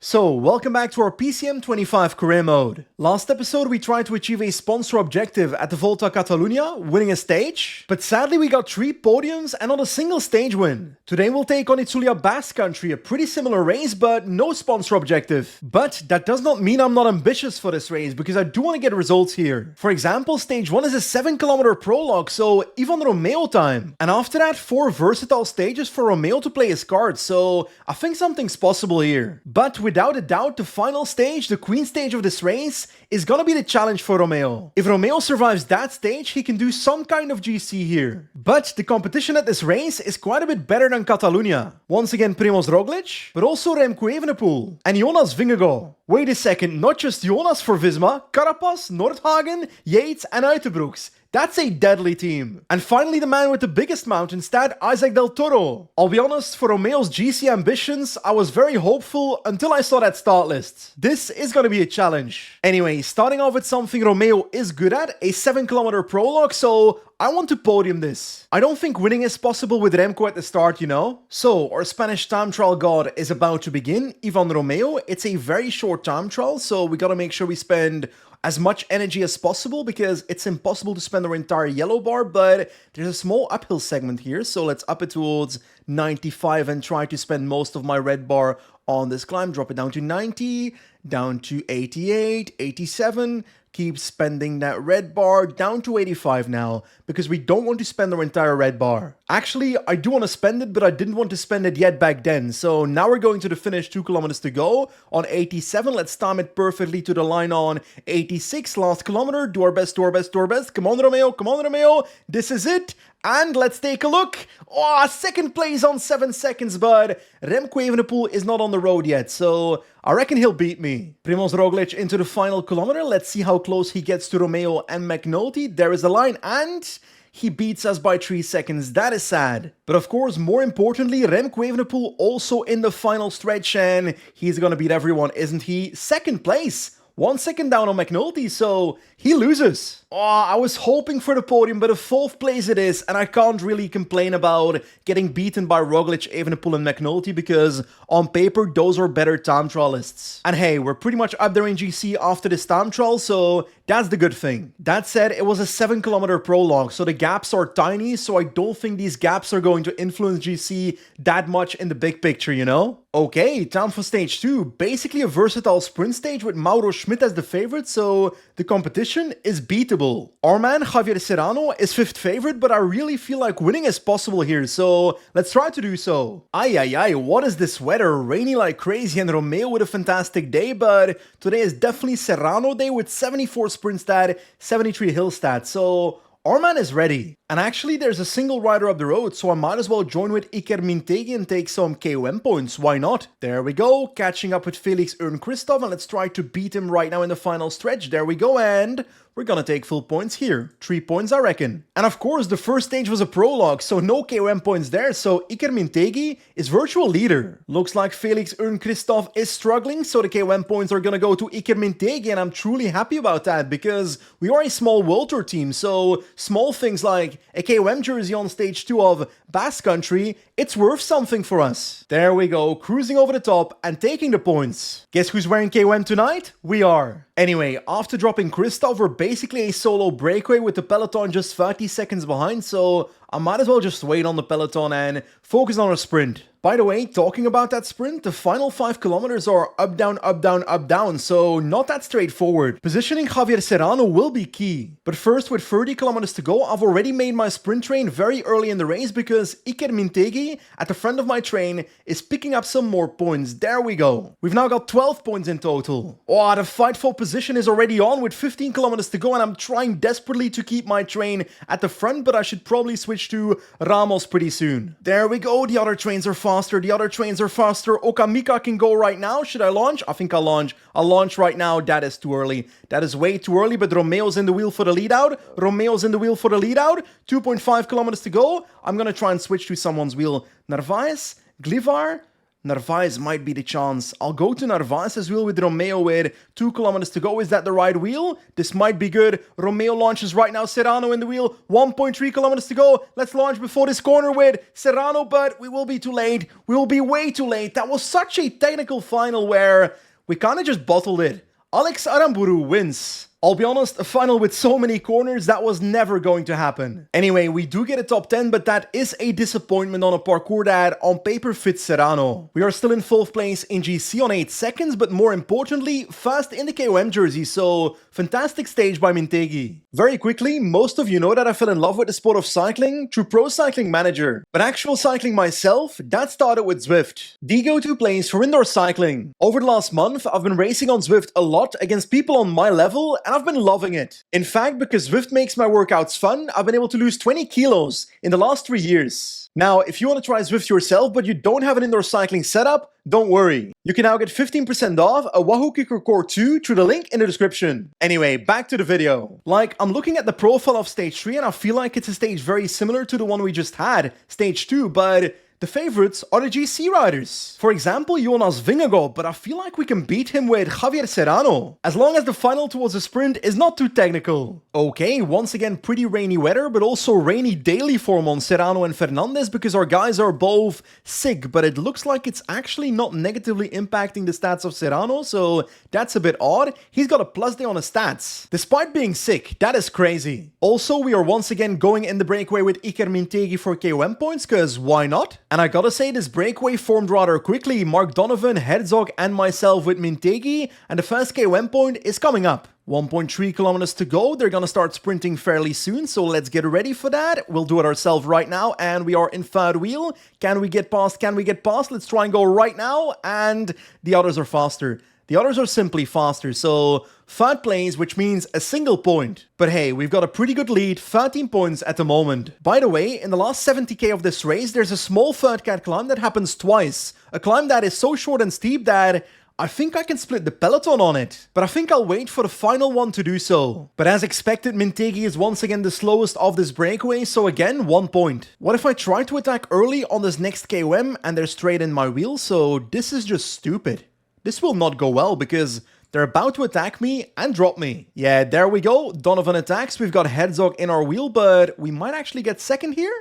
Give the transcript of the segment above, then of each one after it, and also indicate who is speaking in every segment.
Speaker 1: So, welcome back to our PCM25 career mode. Last episode we tried to achieve a sponsor objective at the Volta Catalunya, winning a stage, but sadly we got 3 podiums and not a single stage win. Today we'll take on Itzulia Basque Country, a pretty similar race but no sponsor objective. But that does not mean I'm not ambitious for this race, because I do want to get results here. For example, stage 1 is a 7km prologue, so even Romeo time. And after that, 4 versatile stages for Romeo to play his cards, so I think something's possible here. But without a doubt, the final stage, the queen stage of this race, is gonna be the challenge for Romeo. If Romeo survives that stage, he can do some kind of GC here. But the competition at this race is quite a bit better than Catalunya. Once again, Primoz Roglic, but also Remco Evenepoel and Jonas Vingegaard. Wait a second, not just Jonas for Visma, Carapaz, Nordhagen, Yates and Uiterbroeks. That's a deadly team. And finally, the man with the biggest mountain stat, Isaac Del Toro. I'll be honest, for Romeo's GC ambitions, I was very hopeful until I saw that start list. This is gonna be a challenge. Anyway, starting off with something Romeo is good at, a 7km prologue, so I want to podium this. I don't think winning is possible with Remco at the start, you know? So, our Spanish time trial god is about to begin, Ivan Romeo. It's a very short time trial, so we gotta make sure we spend as much energy as possible, because it's impossible to spend our entire yellow bar, but there's a small uphill segment here, so let's up it towards 95 and try to spend most of my red bar on this climb. Drop it down to 90, down to 88, 87, keep spending that red bar down to 85 now, because we don't want to spend our entire red bar. Actually, I do want to spend it, but I didn't want to spend it yet back then. So now we're going to the finish, 2 kilometers to go on 87. Let's time it perfectly to the line on 86. Last kilometer, do our best, do our best, do our best. Come on, Romeo, come on, Romeo. This is it. And let's take a look. Oh, second place on 7 seconds, but Remco Evenepoel is not on the road yet, so I reckon he'll beat me. Primoz Roglic into the final kilometer. Let's see how close he gets to Romeo and McNulty. There is the line, and he beats us by 3 seconds. That is sad. But of course, more importantly, Remco Evenepoel also in the final stretch, and he's gonna beat everyone, isn't he? Second place. 1 second down on McNulty, so he loses. Oh, I was hoping for the podium, but a 4th place it is, and I can't really complain about getting beaten by Roglic, Evenepoel and McNulty, because on paper, those are better time trialists. And hey, we're pretty much up there in GC after this time trial, so that's the good thing. That said, it was a 7km prologue, so the gaps are tiny, so I don't think these gaps are going to influence GC that much in the big picture, you know? Okay, time for stage 2. Basically a versatile sprint stage with Mauro Schmidt as the favorite, so the competition is beatable. Our man Javier Serrano is 5th favorite, but I really feel like winning is possible here, so let's try to do so. Ay, what is this weather? Rainy like crazy, and Romeo with a fantastic day, but today is definitely Serrano day with 74 sprint stat, 73 hill stat, so our man is ready. And actually, there's a single rider up the road, so I might as well join with Iker Mintegi and take some KOM points. Why not? There we go, catching up with Felix Ernst-Christoph, and let's try to beat him right now in the final stretch. There we go, and we're gonna take full points here. 3 points, I reckon. And of course, the first stage was a prologue, so no KOM points there, so Iker Mintegi is virtual leader. Looks like Felix Ernst-Christoph is struggling, so the KOM points are gonna go to Iker Mintegi, and I'm truly happy about that, because we are a small World Tour team, so small things like a KOM jersey on stage 2 of Basque Country, it's worth something for us. There we go, cruising over the top and taking the points. Guess who's wearing KOM tonight? We are. Anyway, after dropping Christoph, we're basically a solo breakaway with the peloton just 30 seconds behind, so I might as well just wait on the peloton and focus on a sprint. By the way, talking about that sprint, the final 5 kilometers are up, down, up, down, up, down, so not that straightforward. Positioning Javier Serrano will be key. But first, with 30 kilometers to go, I've already made my sprint train very early in the race, because Iker Mintegi, at the front of my train, is picking up some more points. There we go. We've now got 12 points in total. Oh, the fight for position is already on with 15 kilometers to go, and I'm trying desperately to keep my train at the front, but I should probably switch to Ramos pretty soon. There we go, the other trains are faster, the other trains are faster. Okamika can go right now. Should I launch? I think I'll launch. I'll launch right now. That is too early. That is way too early, but Romeo's in the wheel for the lead out. Romeo's in the wheel for the lead out. 2.5 kilometers to go. I'm gonna try and switch to someone's wheel. Narvaez, Glivar, Narvaez might be the chance. I'll go to Narvaez's wheel with Romeo with 2 kilometers to go. Is that the right wheel? This might be good. Romeo launches right now. Serrano in the wheel. 1.3 kilometers to go. Let's launch before this corner with Serrano, but we will be too late. We will be way too late. That was such a technical final where we kind of just bottled it. Alex Aramburu wins. I'll be honest, a final with so many corners, that was never going to happen. Anyway, we do get a top 10, but that is a disappointment on a parkour that on paper fits Serrano. We are still in 4th place in GC on 8 seconds, but more importantly, fast in the KOM jersey, so fantastic stage by Mintegi. Very quickly, most of you know that I fell in love with the sport of cycling through Pro Cycling Manager. But actual cycling myself, that started with Zwift, the go-to place for indoor cycling. Over the last month, I've been racing on Zwift a lot against people on my level, and I've been loving it. In fact, because Zwift makes my workouts fun, I've been able to lose 20 kilos in the last 3 years. Now, if you want to try Zwift yourself, but you don't have an indoor cycling setup, don't worry. You can now get 15% off a Wahoo Kicker Core 2 through the link in the description. Anyway, back to the video. Like, I'm looking at the profile of Stage 3 and I feel like it's a stage very similar to the one we just had, Stage 2, but the favorites are the GC riders. For example, Jonas Vingegaard, but I feel like we can beat him with Javier Serrano, as long as the final towards a sprint is not too technical. Okay, once again pretty rainy weather, but also rainy daily form on Serrano and Fernandez because our guys are both sick, but it looks like it's actually not negatively impacting the stats of Serrano, so that's a bit odd. He's got a plus day on his stats, despite being sick. That is crazy. Also, we are once again going in the breakaway with Iker Mintegi for KOM points, cause why not? And I gotta say, this breakaway formed rather quickly. Mark Donovan, Herzog and myself with Mintegi, and the first KOM point is coming up. 1.3 kilometers to go. They're gonna start sprinting fairly soon, so let's get ready for that. We'll do it ourselves right now, and we are in 3rd wheel. Can we get past? Can we get past? Let's try and go right now, and the others are faster. The others are simply faster, so 3rd place, which means a single point. But hey, we've got a pretty good lead, 13 points at the moment. By the way, in the last 70k of this race, there's a small 3rd cat climb that happens twice. A climb that is so short and steep that I think I can split the peloton on it, but I think I'll wait for the final one to do so. But as expected, Mintegi is once again the slowest of this breakaway, so again, 1 point. What if I try to attack early on this next KOM and they're straight in my wheel? So this is just stupid. This will not go well because they're about to attack me and drop me. Yeah, there we go. Donovan attacks. We've got Herzog in our wheel, but we might actually get second here.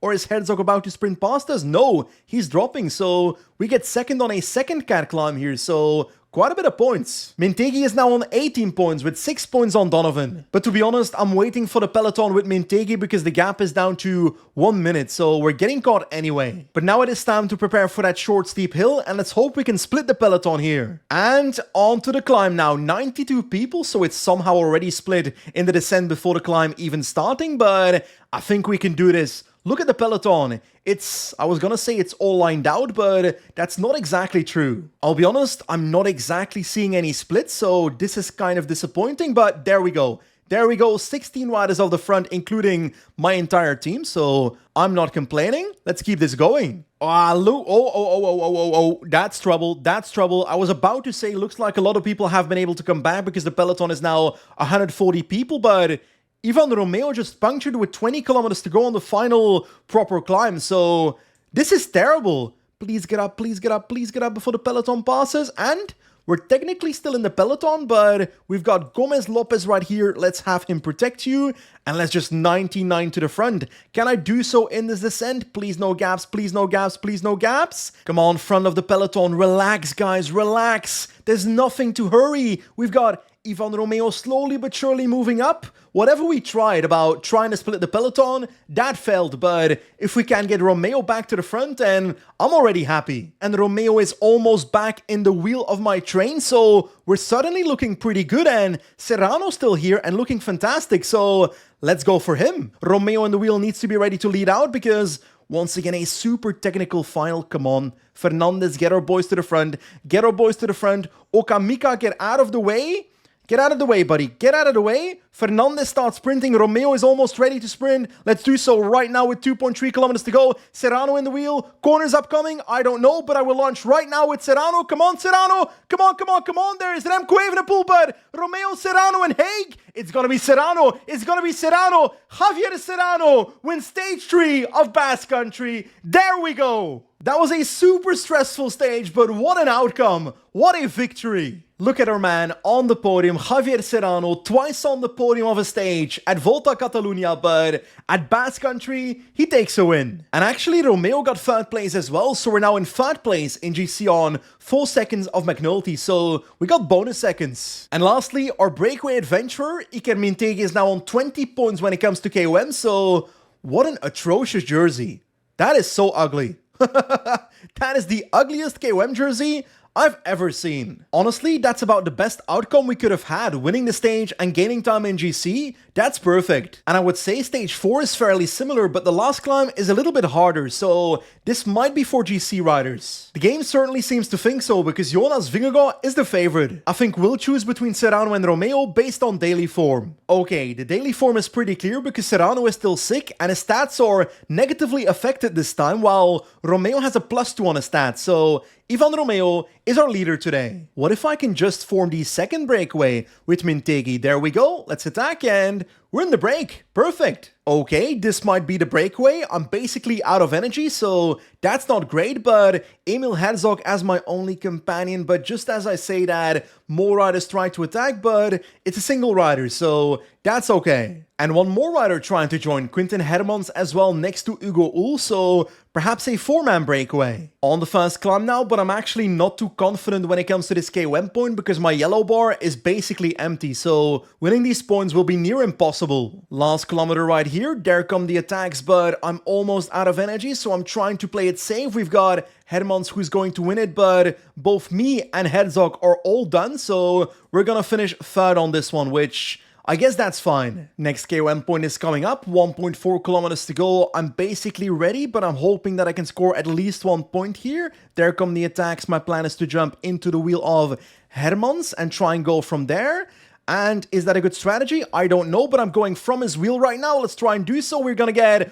Speaker 1: Or is Herzog about to sprint past us? No, he's dropping, so we get second on a second cat climb here, so quite a bit of points. Mintegi is now on 18 points with 6 points on Donovan. But to be honest, I'm waiting for the peloton with Mintegi because the gap is down to 1 minute, so we're getting caught anyway. But now it is time to prepare for that short steep hill, and let's hope we can split the peloton here. And on to the climb now. 92 people, so it's somehow already split in the descent before the climb even starting, but I think we can do this. Look at the peloton. I was gonna say it's all lined out, but that's not exactly true. I'll be honest, I'm not exactly seeing any splits, so this is kind of disappointing, but there we go. There we go, 16 riders off the front, including my entire team, so I'm not complaining. Let's keep this going. That's trouble, that's trouble. I was about to say, looks like a lot of people have been able to come back because the peloton is now 140 people, but Ivan Romeo just punctured with 20 kilometers to go on the final proper climb, so this is terrible. Please get up, please get up, please get up before the peloton passes, and we're technically still in the peloton, but we've got Gomez Lopez right here. Let's have him protect you, and let's just 99 to the front. Can I do so in this descent? Please no gaps, please no gaps, please no gaps. Come on, front of the peloton, relax guys, relax. There's nothing to hurry. We've got Ivan Romeo slowly but surely moving up. Whatever we tried about trying to split the peloton, that failed, but if we can get Romeo back to the front, then I'm already happy. And Romeo is almost back in the wheel of my train, so we're suddenly looking pretty good, and Serrano's still here and looking fantastic, so let's go for him. Romeo in the wheel needs to be ready to lead out because once again, a super technical final. Come on. Fernandez, get our boys to the front. Get our boys to the front. Okamika, get out of the way. Get out of the way, buddy. Get out of the way. Fernandez starts sprinting. Romeo is almost ready to sprint. Let's do so right now with 2.3 kilometers to go. Serrano in the wheel. Corners upcoming. I don't know, but I will launch right now with Serrano. Come on, Serrano. Come on, come on, come on. There is Remco Evenepoel, but Romeo, Serrano, and Haig. It's going to be Serrano. It's going to be Serrano. Javier Serrano wins stage 3 of Basque Country. There we go. That was a super stressful stage, but what an outcome. What a victory. Look at our man on the podium, Javier Serrano, twice on the podium of a stage at Volta Catalunya, but at Basque Country, he takes a win. And actually, Romeo got third place as well, so we're now in third place in GC on 4 seconds of McNulty, so we got bonus seconds. And lastly, our breakaway adventurer, Iker Mintegi, is now on 20 points when it comes to KOM, so what an atrocious jersey. That is so ugly. That is the ugliest KOM jersey I've ever seen. Honestly, that's about the best outcome we could have had. Winning the stage and gaining time in GC, that's perfect. And I would say stage 4 is fairly similar, but the last climb is a little bit harder, so this might be for GC riders. The game certainly seems to think so, because Jonas Vingegaard is the favorite. I think we'll choose between Serrano and Romeo based on daily form. Okay, the daily form is pretty clear because Serrano is still sick and his stats are negatively affected this time, while Romeo has a +2 on his stats, so Ivan Romeo is our leader today. What if I can just form the second breakaway with Mintegi? There we go, let's attack and we're in the break. Perfect. Okay, this might be the breakaway. I'm basically out of energy, so that's not great, but Emil Herzog as my only companion. But just as I say that, more riders try to attack, but it's a single rider, so that's okay. And one more rider trying to join, Quinten Hermans as well next to Hugo Ull, so perhaps a 4-man breakaway. On the first climb now, but I'm actually not too confident when it comes to this KOM point because my yellow bar is basically empty, so winning these points will be near impossible. Last kilometer right here, there come the attacks, but I'm almost out of energy, so I'm trying to play it safe. We've got Hermans who's going to win it, but both me and Herzog are all done, so we're gonna finish third on this one, which I guess that's fine. Next KOM point is coming up, 1.4 kilometers to go. I'm basically ready, but I'm hoping that I can score at least 1 point here. There come the attacks. My plan is to jump into the wheel of Hermans and try and go from there. And is that a good strategy? I don't know, but I'm going from his wheel right now. Let's try and do so. We're gonna get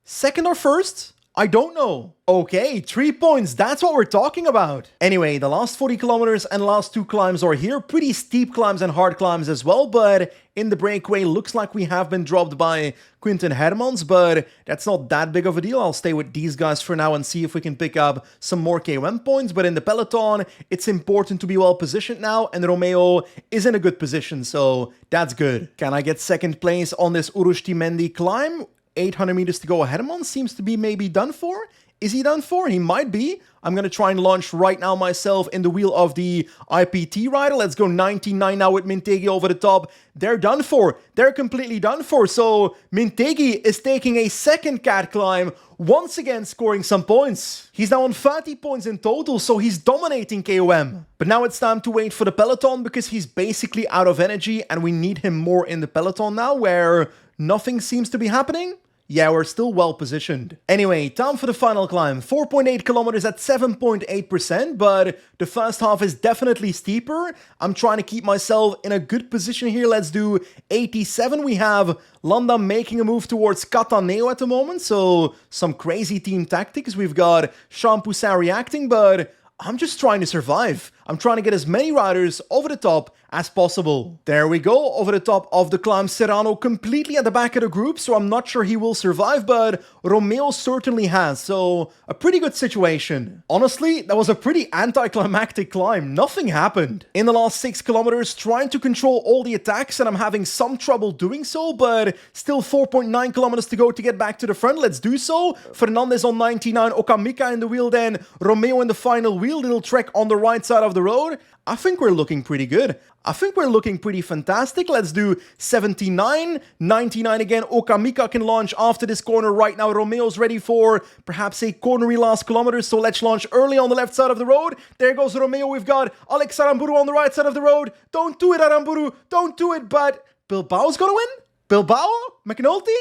Speaker 1: second or first? I don't know. Okay, 3 points, that's what we're talking about. Anyway, the last 40 kilometers and last 2 climbs are here. Pretty steep climbs and hard climbs as well, but in the breakaway, looks like we have been dropped by Quinten Hermans, but that's not that big of a deal. I'll stay with these guys for now and see if we can pick up some more KOM points, but in the peloton, it's important to be well positioned now, and Romeo is in a good position, so that's good. Can I get second place on this Urushti-Mendi climb? 800 meters to go. Hermans seems to be maybe done for. Is he done for? He might be. I'm going to try and launch right now myself in the wheel of the IPT rider. Let's go 99 now with Mintegi over the top. They're done for. They're completely done for. So Mintegi is taking a second cat climb, once again scoring some points. He's now on 30 points in total, so he's dominating KOM. But now it's time to wait for the peloton because he's basically out of energy and we need him more in the peloton now where nothing seems to be happening. Yeah, we're still well positioned. Anyway, time for the final climb. 4.8 kilometers at 7.8%, but the first half is definitely steeper. I'm trying to keep myself in a good position here. Let's do 87. We have Landa making a move towards Cataneo at the moment, so some crazy team tactics. We've got Sean Poussin reacting, but I'm just trying to survive. I'm trying to get as many riders over the top as possible. There we go, over the top of the climb. Serrano completely at the back of the group, so I'm not sure he will survive, but Romeo certainly has, so a pretty good situation. Honestly, that was a pretty anticlimactic climb. Nothing happened. In the last 6 kilometers, trying to control all the attacks, and I'm having some trouble doing so, but still 4.9 kilometers to go to get back to the front. Let's do so. Fernandez on 99, Okamika in the wheel, then Romeo in the final wheel. Little trek on the right side of the road. I think we're looking pretty good. I think we're looking pretty fantastic. Let's do 79, 99 again. Okamika can launch after this corner right now. Romeo's ready for perhaps a cornery last kilometer, so let's launch early on the left side of the road. There goes Romeo. We've got Alex Aramburu on the right side of the road. Don't do it, Aramburu. Don't do it, but Bilbao's gonna win? Bilbao? McNulty?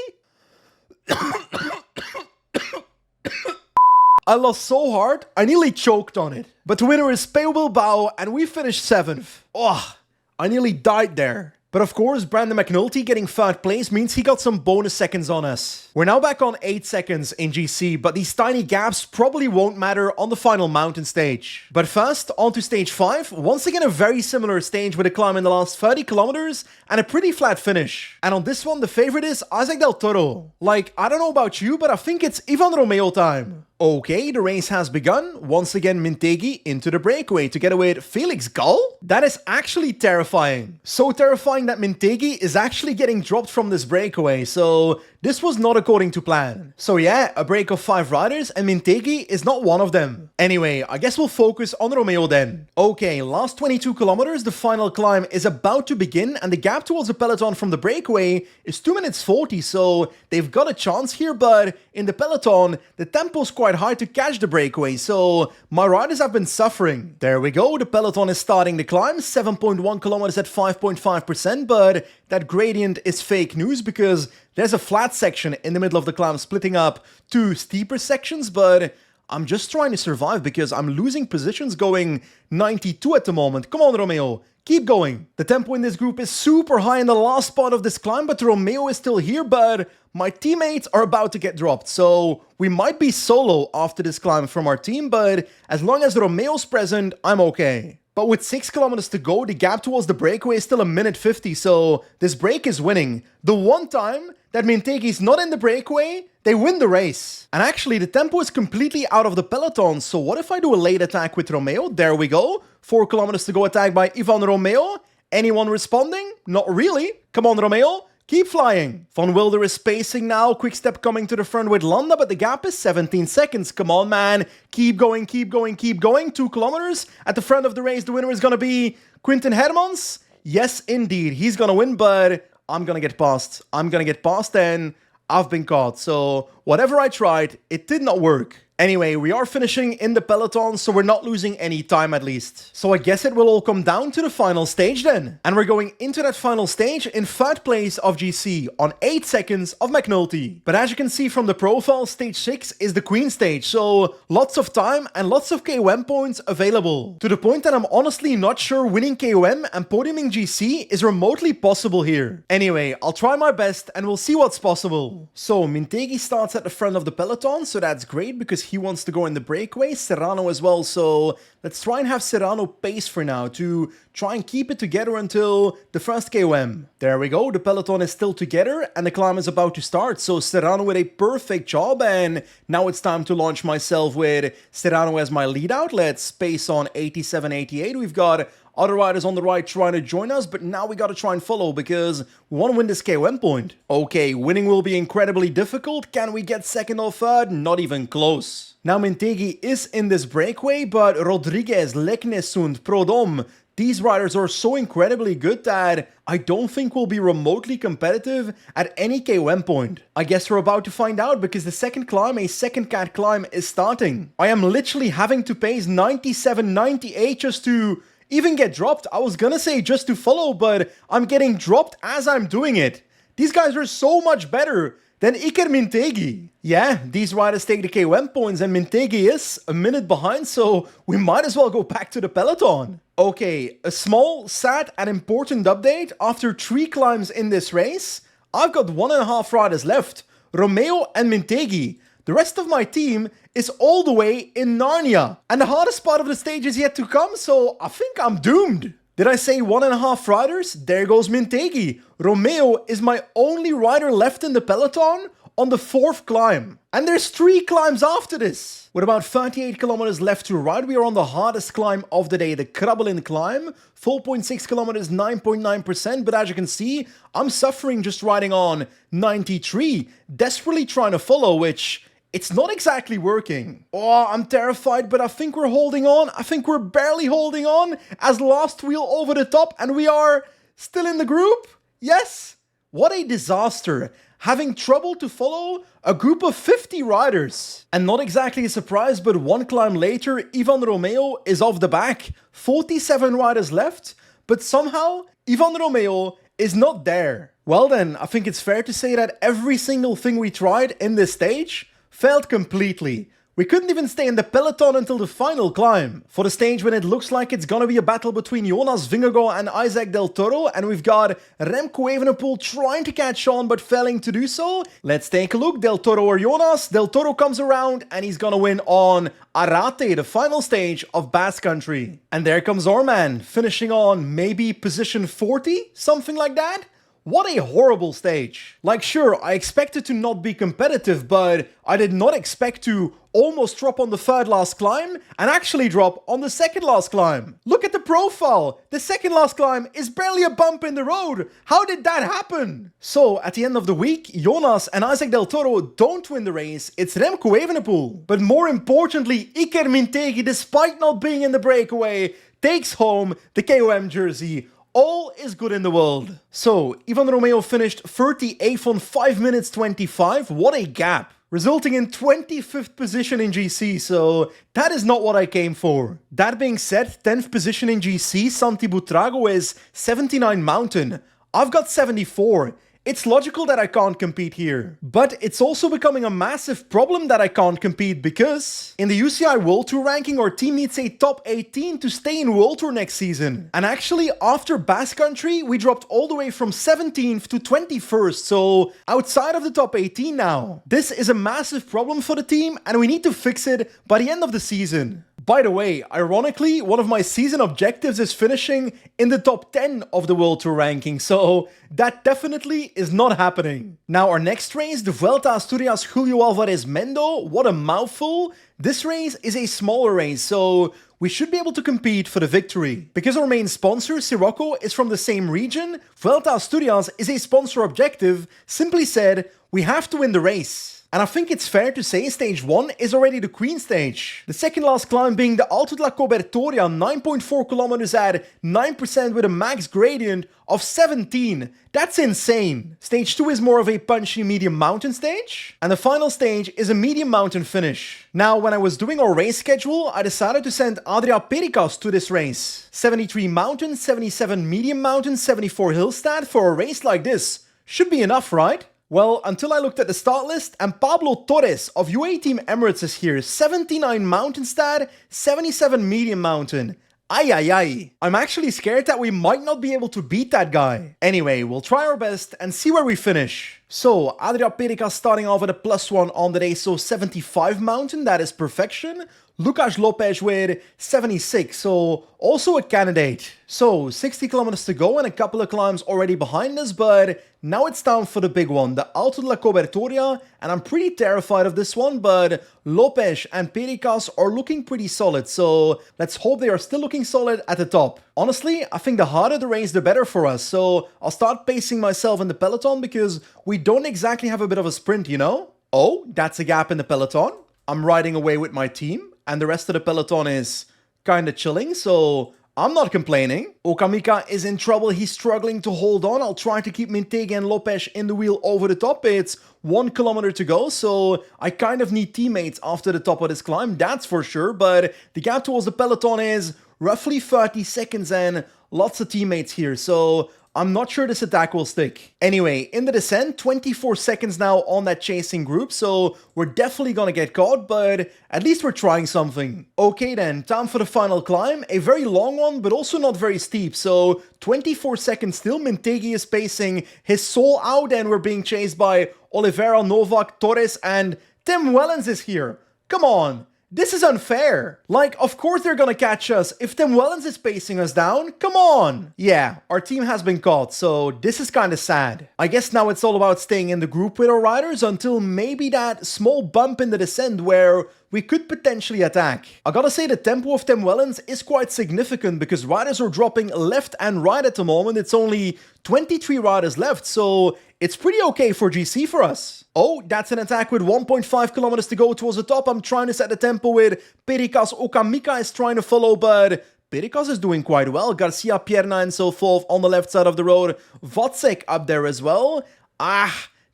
Speaker 1: I lost so hard, I nearly choked on it. But the winner is Peu Bilbao, and we finished 7th. Oh, I nearly died there. But of course, Brandon McNulty getting 3rd place means he got some bonus seconds on us. We're now back on 8 seconds in GC, but these tiny gaps probably won't matter on the final mountain stage. But first, on to stage 5, once again a very similar stage with a climb in the last 30 kilometers and a pretty flat finish. And on this one, the favorite is Isaac Del Toro. Like, I don't know about you, but I think it's Ivan Romeo time. Okay, the race has begun. Once again, Mintegi into the breakaway together with Felix Gall. That is actually terrifying. So terrifying that Mintegi is actually getting dropped from this breakaway, so this was not according to plan. So yeah, a break of 5 riders and Mintegi is not one of them. Anyway, I guess we'll focus on Romeo then. Okay, last 22 kilometers, the final climb is about to begin and the gap towards the peloton from the breakaway is 2 minutes 40, so they've got a chance here, but in the peloton, the tempo's quite high to catch the breakaway, so my riders have been suffering. There we go, the peloton is starting the climb, 7.1 kilometers at 5.5%, but that gradient is fake news because there's a flat section in the middle of the climb splitting up 2 steeper sections, but I'm just trying to survive because I'm losing positions going 92 at the moment. Come on, Romeo. Keep going. The tempo in this group is super high in the last part of this climb, but Romeo is still here, but my teammates are about to get dropped, so we might be solo after this climb from our team, but as long as Romeo's present, I'm okay. But with 6 kilometers to go, the gap towards the breakaway is still 1:50, so this break is winning. The one time that Mintegi's not in the breakaway, they win the race. And actually, the tempo is completely out of the peloton, so what if I do a late attack with Romeo? There we go. 4 kilometers to go, attack by Ivan Romeo. Anyone responding? Not really. Come on, Romeo. Keep flying. Van Wilder is spacing now. Quick step coming to the front with Landa, but the gap is 17 seconds. Come on, man. Keep going, keep going, keep going. 2 kilometers. At the front of the race, the winner is going to be Quinten Hermans. Yes, indeed. He's going to win, but I'm going to get past. I'm going to get past, and I've been caught. So whatever I tried, it did not work. Anyway, we are finishing in the peloton, so we're not losing any time at least. So I guess it will all come down to the final stage then. And we're going into that final stage in 3rd place of GC on 8 seconds of McNulty. But as you can see from the profile, stage 6 is the queen stage, so lots of time and lots of KOM points available. To the point that I'm honestly not sure winning KOM and podiuming GC is remotely possible here. Anyway, I'll try my best and we'll see what's possible. So Mintegi starts at the front of the peloton, so that's great because he wants to go in the breakaway, Serrano as well, so let's try and have Serrano pace for now to try and keep it together until the first KOM. There we go, the peloton is still together and the climb is about to start, so Serrano with a perfect job, and now it's time to launch myself with Serrano as my lead out. Let's pace on 87-88. We've got other riders on the right trying to join us, but now we gotta try and follow because we want to win this KOM point. Okay, winning will be incredibly difficult. Can we get 2nd or 3rd? Not even close. Now Mintegi is in this breakaway, but Rodriguez, Leknesund, Prodom, these riders are so incredibly good that I don't think we'll be remotely competitive at any KOM point. I guess we're about to find out because the second climb, a second cat climb, is starting. I am literally having to pace 97-98 just to even get dropped. I was gonna say just to follow, but I'm getting dropped as I'm doing it. These guys are so much better than Iker Mintegi. Yeah, these riders take the KOM points and Mintegi is a minute behind, so we might as well go back to the peloton. Okay, a small, sad and important update. After 3 climbs in this race, I've got 1.5 riders left. Romeo and Mintegi. The rest of my team is all the way in Narnia. And the hardest part of the stage is yet to come, so I think I'm doomed. Did I say 1.5 riders? There goes Mintegi. Romeo is my only rider left in the peloton on the 4th climb. And there's 3 climbs after this. With about 38 kilometers left to ride, we are on the hardest climb of the day, the Krabbelin climb. 4.6 kilometers, 9.9%, but as you can see, I'm suffering just riding on 93, desperately trying to follow, which it's not exactly working. Oh, I'm terrified, but I think we're holding on. I think we're barely holding on as last wheel over the top, and we are still in the group. Yes. What a disaster. Having trouble to follow a group of 50 riders. And not exactly a surprise, but 1 climb later, Ivan Romeo is off the back. 47 riders left, but somehow Ivan Romeo is not there. Well then, I think it's fair to say that every single thing we tried in this stage failed completely. We couldn't even stay in the peloton until the final climb. For the stage when it looks like it's gonna be a battle between Jonas Vingegaard and Isaac Del Toro, and we've got Remco Evenepoel trying to catch on but failing to do so. Let's take a look. Del Toro or Jonas? Del Toro comes around and he's gonna win on Arate, the final stage of Basque Country. And there comes our man, finishing on maybe position 40? Something like that? What a horrible stage. Like, sure, I expected to not be competitive, but I did not expect to almost drop on the third last climb and actually drop on the second last climb. Look at the profile. The second last climb is barely a bump in the road. How did that happen? So, at the end of the week, Jonas and Isaac Del Toro don't win the race. It's Remco Evenepoel. But more importantly, Iker Mintegi, despite not being in the breakaway, takes home the KOM jersey. All is good in the world. So, Ivan Romeo finished 38th on 5 minutes 25. What a gap. Resulting in 25th position in GC, so that is not what I came for. That being said, 10th position in GC, Santi Butrago is 79 mountain. I've got 74. It's logical that I can't compete here. But it's also becoming a massive problem that I can't compete because in the UCI World Tour ranking, our team needs a top 18 to stay in World Tour next season. And actually, after Basque Country, we dropped all the way from 17th to 21st, so outside of the top 18 now. This is a massive problem for the team and we need to fix it by the end of the season. By the way, ironically, one of my season objectives is finishing in the top 10 of the World Tour ranking, so that definitely is not happening. Now our next race, the Vuelta Asturias Julio Alvarez Mendo, what a mouthful. This race is a smaller race, so we should be able to compete for the victory. Because our main sponsor, Sirocco, is from the same region, Vuelta Asturias is a sponsor objective. Simply said, we have to win the race. And I think it's fair to say stage 1 is already the queen stage. The second last climb being the Alto della Cobertoria, 9.4 kilometers at 9% with a max gradient of 17. That's insane. Stage 2 is more of a punchy medium mountain stage. And the final stage is a medium mountain finish. Now, when I was doing our race schedule, I decided to send Adria Perikas to this race. 73 mountain, 77 medium mountain, 74 hill stat for a race like this. Should be enough, right? Well, until I looked at the start list and Pablo Torres of UAE Team Emirates is here. 79 mountain stat, 77 medium mountain. Ay ay ay. I'm actually scared that we might not be able to beat that guy. Anyway, we'll try our best and see where we finish. So, Adria Perikas starting off at a +1 on the day, so 75 mountain, that is perfection. Lucas Lopez with 76, so also a candidate. So 60 kilometers to go and a couple of climbs already behind us, but now it's time for the big one, the Alto della Cobertoria, and I'm pretty terrified of this one, but Lopez and Perikas are looking pretty solid, so let's hope they are still looking solid at the top. Honestly, I think the harder the race, the better for us, so I'll start pacing myself in the peloton because we don't exactly have a bit of a sprint, you know? Oh, that's a gap in the peloton. I'm riding away with my team, and the rest of the peloton is kinda chilling, so I'm not complaining. Okamika is in trouble, he's struggling to hold on. I'll try to keep Mintegi and Lopez in the wheel over the top. It's 1 kilometer to go, so I kind of need teammates after the top of this climb, that's for sure, but the gap towards the peloton is roughly 30 seconds and lots of teammates here, so I'm not sure this attack will stick. Anyway, in the descent, 24 seconds now on that chasing group, so we're definitely gonna get caught, but at least we're trying something. Okay then, time for the final climb. A very long one, but also not very steep, so 24 seconds still. Mintegi is pacing his soul out, and we're being chased by Oliveira, Novak, Torres, and Tim Wellens is here. Come on. This is unfair. Like, of course they're gonna catch us if Tim Wellens is pacing us down. Come on. Yeah, our team has been caught, so this is kinda sad. I guess now it's all about staying in the group with our riders until maybe that small bump in the descent where we could potentially attack. I gotta say the tempo of Tim Wellens is quite significant because riders are dropping left and right at the moment. It's only 23 riders left, so it's pretty okay for GC for us. Oh, that's an attack with 1.5 kilometers to go towards the top. I'm trying to set the tempo with Perikas. Okamika is trying to follow, but Perikas is doing quite well. Garcia, Pierna, and so forth on the left side of the road. Vocek up there as well.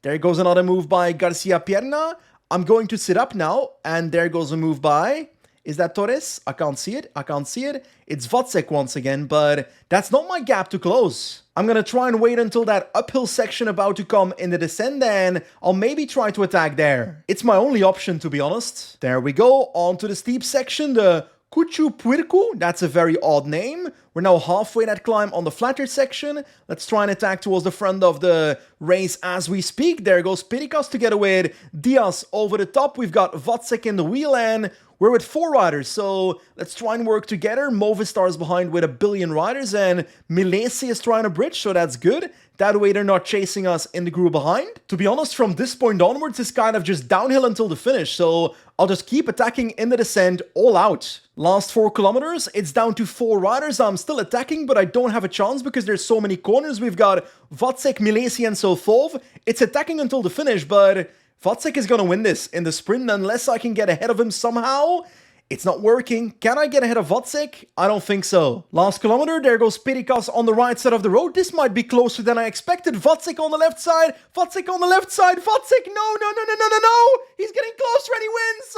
Speaker 1: There goes another move by Garcia Pierna. I'm going to sit up now, and there goes a move by Is that Torres? I can't see it. I can't see it. It's Vocek once again, but that's not my gap to close. I'm gonna try and wait until that uphill section about to come in the descent, and I'll maybe try to attack there. It's my only option, to be honest. There we go, on to the steep section, the Cuchu Puircu. That's a very odd name. We're now halfway that climb on the flatter section. Let's try and attack towards the front of the race as we speak. There goes Pericas together with Diaz over the top. We've got Vocek in the wheel, and we're with 4 riders, so let's try and work together. Movistar's behind with 1 billion riders, and Milesi is trying to bridge, so that's good. That way they're not chasing us in the group behind. To be honest, from this point onwards, it's kind of just downhill until the finish, so I'll just keep attacking in the descent all out. Last 4 kilometers, it's down to 4 riders. I'm still attacking, but I don't have a chance because there's so many corners. We've got Vocek, Milesi, and so forth. It's attacking until the finish, but Vocek is going to win this in the sprint unless I can get ahead of him somehow. It's not working. Can I get ahead of Vocek? I don't think so. Last kilometer, there goes Pericas on the right side of the road. This might be closer than I expected. Vocek on the left side. Vocek on the left side. Vocek, no. He's getting closer and he wins.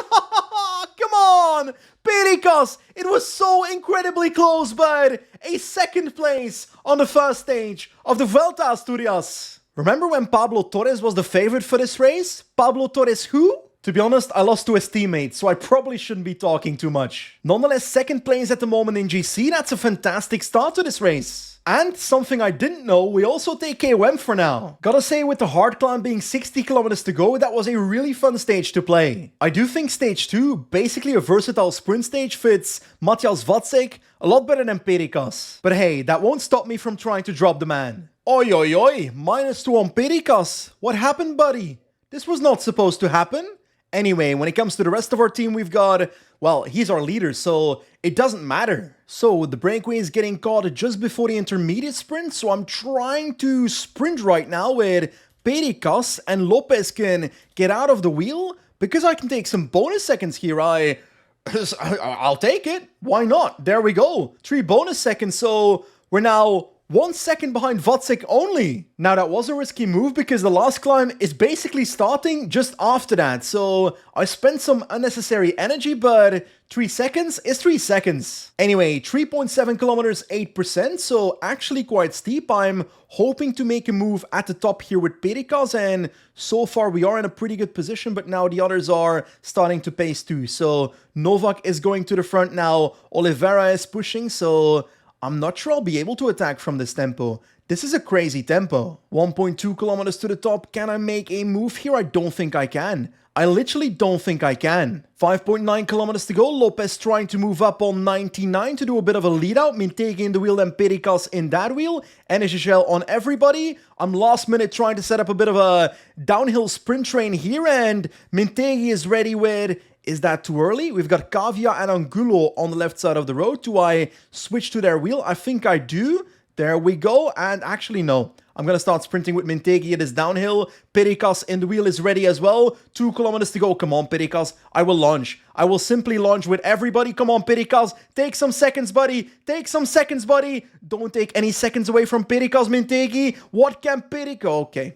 Speaker 1: Come on. Pericas, it was so incredibly close, but a second place on the first stage of the Vuelta Asturias. Remember when Pablo Torres was the favorite for this race? Pablo Torres who? To be honest, I lost to his teammate, so I probably shouldn't be talking too much. Nonetheless, second place at the moment in GC, that's a fantastic start to this race. And something I didn't know, we also take KOM for now. Gotta say, with the hard climb being 60 kilometers to go, that was a really fun stage to play. I do think stage 2, basically a versatile sprint stage, fits Matthias Vocek a lot better than Pericas. But hey, that won't stop me from trying to drop the man. Oi, -2 on Pericas. What happened, buddy? This was not supposed to happen. Anyway, when it comes to the rest of our team, we've got, well, he's our leader, so it doesn't matter. So the breakaway is getting caught just before the intermediate sprint, so I'm trying to sprint right now with Pericas, and Lopez can get out of the wheel because I can take some bonus seconds here. I'll take it. Why not? There we go. 3 bonus seconds, so we're now 1 second behind Vocek only. Now that was a risky move because the last climb is basically starting just after that. So I spent some unnecessary energy, but 3 seconds is 3 seconds. Anyway, 3.7 kilometers, 8%. So actually quite steep. I'm hoping to make a move at the top here with Pericas, and so far we are in a pretty good position, but now the others are starting to pace too. So Novak is going to the front now. Oliveira is pushing, so I'm not sure I'll be able to attack from this tempo. This is a crazy tempo. 1.2 kilometers to the top. Can I make a move here? I don't think I can. I literally don't think I can. 5.9 kilometers to go. Lopez trying to move up on 99 to do a bit of a lead out. Mintegi in the wheel and Pericas in that wheel. Energygel on everybody. I'm last minute trying to set up a bit of a downhill sprint train here, and Mintegi is ready with... Is that too early? We've got Cavia and Angulo on the left side of the road. Do I switch to their wheel? I think I do. There we go. And actually, no. I'm going to start sprinting with Mintegi. It is downhill. Pericas in the wheel is ready as well. 2 kilometers to go. Come on, Pericas. I will launch. I will simply launch with everybody. Come on, Pericas. Take some seconds, buddy. Take some seconds, buddy. Don't take any seconds away from Pericas, Mintegi. What can Pericas...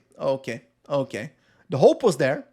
Speaker 1: Okay. The hope was there.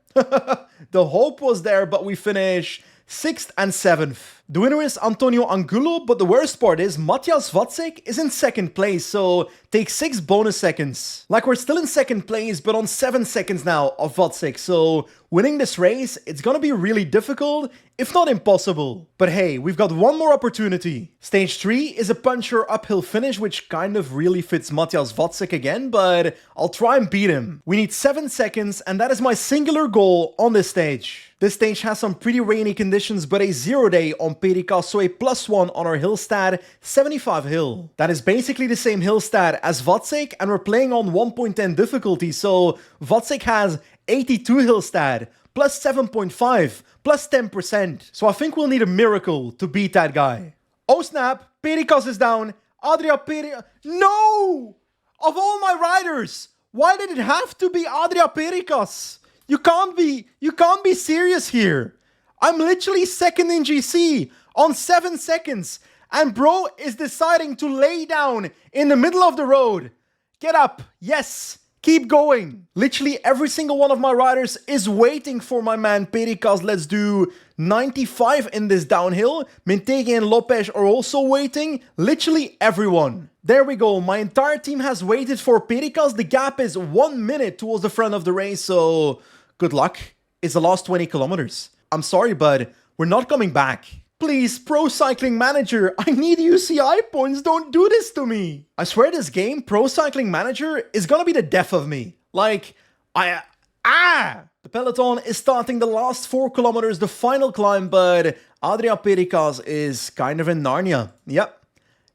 Speaker 1: The hope was there, but we finish 6th and 7th. The winner is Antonio Angulo, but the worst part is Matthias Vocek is in 2nd place, so take 6 bonus seconds. Like, we're still in 2nd place, but on 7 seconds now of Vocek, so winning this race, it's gonna be really difficult, if not impossible. But hey, we've got one more opportunity. Stage 3 is a puncher uphill finish, which kind of really fits Matthias Vocek again, but I'll try and beat him. We need 7 seconds, and that is my singular goal on this stage. This stage has some pretty rainy conditions, but a 0 day on Pericas, so a +1 on our hill stat, 75 hill. That is basically the same hill stat as Vocek, and we're playing on 1.10 difficulty, so Vocek has 82 hill stat, +7.5, +10%. So I think we'll need a miracle to beat that guy. Oh snap, Pericas is down. Adria Pericas. No! Of all my riders, why did it have to be Adria Pericas? You can't be serious here. I'm literally 2nd in GC on 7 seconds, and bro is deciding to lay down in the middle of the road. Get up. Yes. Keep going. Literally every single one of my riders is waiting for my man Pericas. Let's do 95 in this downhill. Mintegi and Lopez are also waiting. Literally everyone. There we go. My entire team has waited for Pericas. The gap is 1 minute towards the front of the race. So good luck. It's the last 20 kilometers. I'm sorry, but we're not coming back. Please, Pro Cycling Manager, I need UCI points, don't do this to me. I swear this game, Pro Cycling Manager, is gonna be the death of me. Like, The peloton is starting the last 4 kilometers, the final climb, but Adria Pericas is kind of in Narnia. Yep,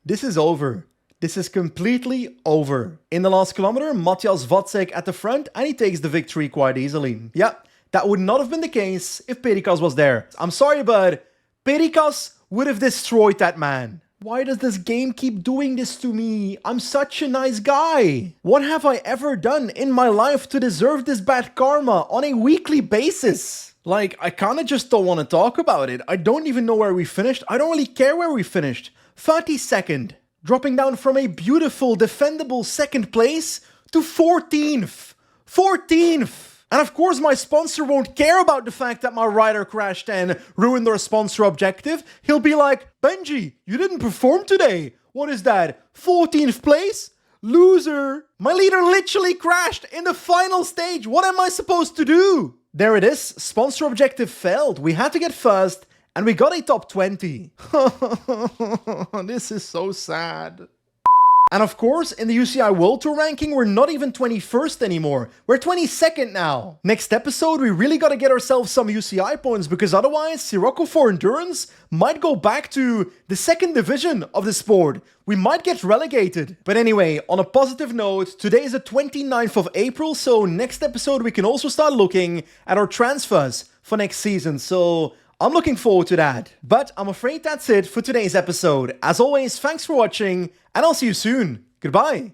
Speaker 1: this is over. This is completely over. In the last kilometer, Matthias Vacek at the front, and he takes the victory quite easily. Yep, that would not have been the case if Pericas was there. I'm sorry, but Pericas would have destroyed that man. Why does this game keep doing this to me? I'm such a nice guy. What have I ever done in my life to deserve this bad karma on a weekly basis? Like, I kinda just don't want to talk about it. I don't even know where we finished. I don't really care where we finished. 32nd. Dropping down from a beautiful, defendable 2nd place to 14th. 14th! And of course my sponsor won't care about the fact that my rider crashed and ruined their sponsor objective. He'll be like, Benji, you didn't perform today. What is that? 14th place? Loser. My leader literally crashed in the final stage. What am I supposed to do? There it is. Sponsor objective failed. We had to get first and we got a top 20. This is so sad. And of course, in the UCI World Tour ranking, we're not even 21st anymore. We're 22nd now. Next episode, we really gotta get ourselves some UCI points, because otherwise, Sirocco for Endurance might go back to the 2nd division of the sport. We might get relegated. But anyway, on a positive note, today is the 29th of April, so next episode we can also start looking at our transfers for next season. So I'm looking forward to that. But I'm afraid that's it for today's episode. As always, thanks for watching, and I'll see you soon. Goodbye.